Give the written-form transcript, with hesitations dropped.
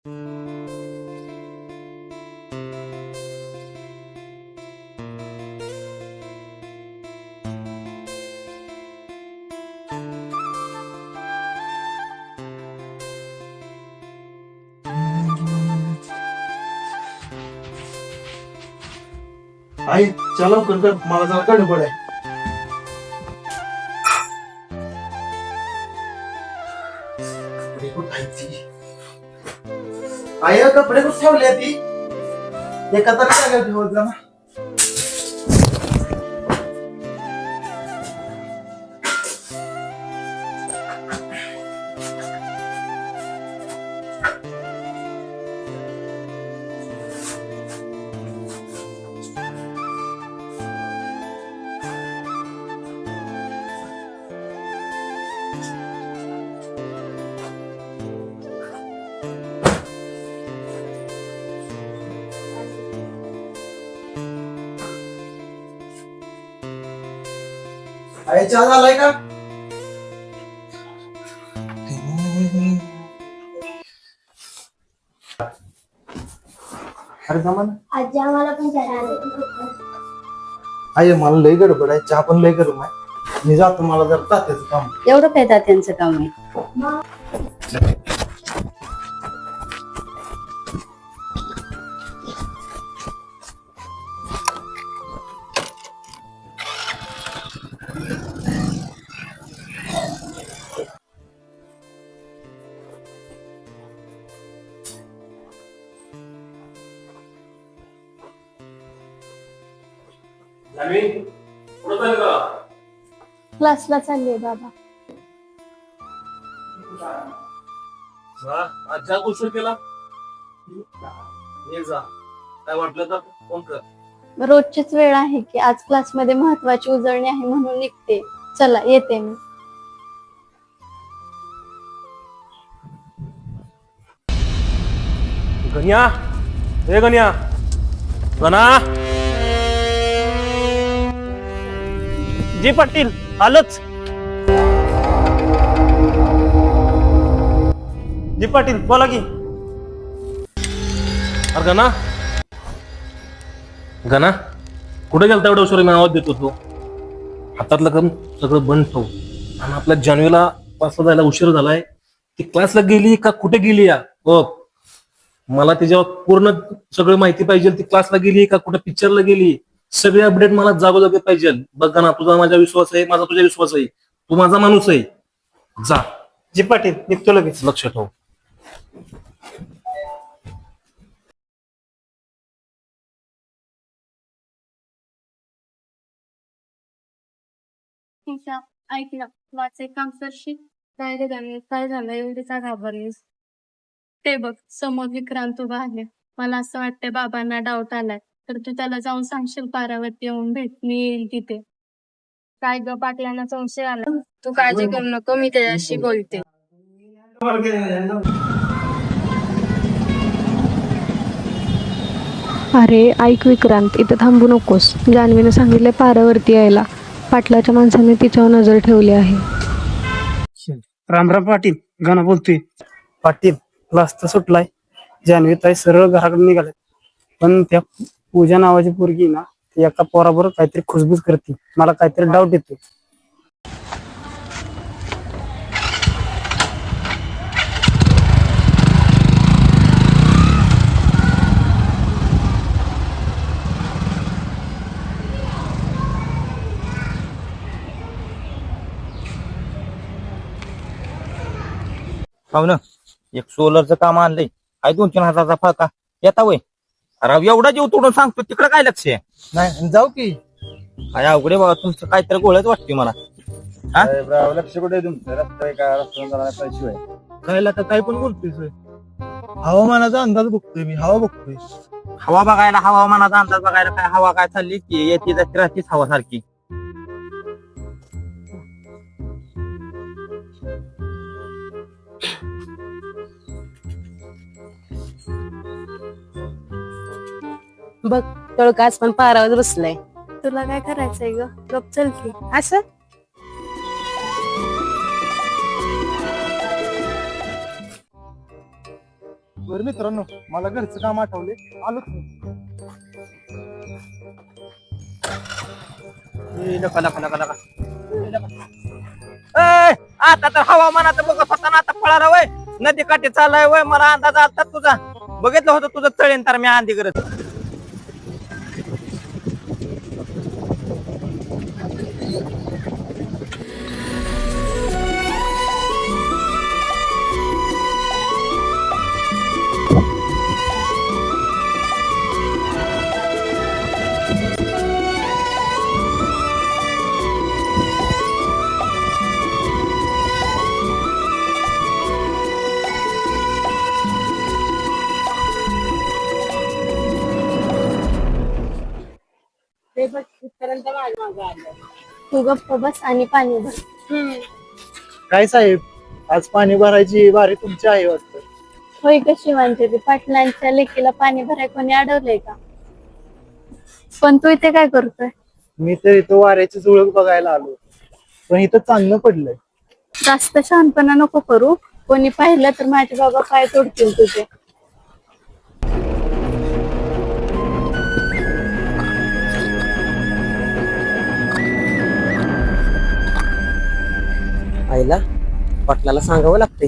आई चला कर मला जरा गडबड आहे. कपडे कुठं आहेत ती? आई कपडे कुठे ठेवले ती? एका तर जागा ठेवत जा ना. आई चहा झालाय का? अरे जमा ना. आजी आम्हाला पण चहा दे. आई मला लय गडबड आहे, चहा पण लय गरम आहे. मी जातो, मला जर तात्याचं काम. एवढं काय तात्यांचं काम आहे? क्लासला चाललीये बाबा. आजच्या गोष्ट केला जा काय वाटलं तर फोन कर. रोजचीच वेळ आहे की आज क्लासमध्ये महत्वाची उजळणी आहे म्हणून निघते. चला येते मी. गण्या हे गण्या गणा जी पाटील आलंच. जी पाटील बोला की. अरे गणा गणा कुठे गेलता एवढं उशिरा? मी आवाज देतो तू हातातलं काम सगळं बंद ठेव. आणि आपल्या जान्हवीला क्लासला जायला उशीर झालाय. ती क्लासला गेली का कुठे गेली या बघ. मला त्याच्यावर पूर्ण सगळं माहिती पाहिजे. ती क्लासला गेली का कुठे पिक्चरला गेली सगळे अपडेट मला जागोजागी पाहिजे. बघ ना तुझा माझा विश्वास आहे, माझा तुझा विश्वास आहे. तू माझा माणूस आहे. जा. जी पाटील निघतो लगेच. लक्ष ठेव. ऐकलं वाचे काम करशील. काय रे गाणे काय झालं एवढीचा घाबरलीस? ते बघ समोर विक्रांत उभा आहे. मला असं वाटतंय बाबांना डाऊट आलाय तर तू त्याला जाऊन सांगशील पारावरती येऊन भेट, मी येईल तिथे. काय ग पाटलांना संशय आला? तू काळजी करू नको, मी त्याच्याशी बोलते. अरे ऐक विक्रांत, इथं थांबू नकोस. जान्हवीने सांगितलंय पारावरती यायला. पाटलाच्या माणसाने तिच्यावर नजर ठेवली आहे. रामराम पाटील, गाणं बोलतोय. पाटील क्लास तर सुटलाय. जान्हवी ताई सरळ घराकडे निघाले. पण त्या पूजा नावाची पोरगी ना ती एका पोराबरोबर काहीतरी खुसबुस करते. मला काहीतरी डाऊट येतो. हो ना, एक सोलरचं काम आणलंय. काय 2-3 हजाराचा फाका येता वय. अरे एवढा जीव तोडून सांगतो तिकडं काय लक्ष आहे? नाही जाऊ की. काय अवघडे बाबा तुमचं काहीतरी गोळच वाटते मला. लक्ष कुठे तुमचं? खायला तर काय पण बोलतोय. हवामानाचा अंदाज बघतोय मी. हवा बघतोय. हवा बघायला हवामानाचा अंदाज बघायला काय हवा काय चालली की येते जाती राहतीच हवा सारखी. बघ तळकाच पण पारावर बसलाय. तुला काय करायचंय ग? गप चल की. असं बरं मित्रांनो, मला घरचं काम आठवले, आलोच मी. आता तर हवामानाचं बघत होता ना, आता पळाला वय नदी काठी चाललाय वय. मला अंदाज आलता तुझा, बघितलं होतं तुझं तळेन तर मी अंधी करत. तू गप्प बस आणि पाणी भर. काय साहेब, आज पाणी भरायची बारी तुमची आहे वाटतं. होय का शिवांचे ते पाटलांच्या लेकीला पाणी भराय कोणी अडवलंय का? पण तू इथे काय करतोय? मी तर इथं वाऱ्याची झुळक बघायला आलो, पण इथं चांगलं पडलंय. जास्त शहाणपणा नको करू, कोणी पाहिलं तर माझे बाबा पाय तोडतील तुझे. आईला पाटलाला सांगावं लागतंय.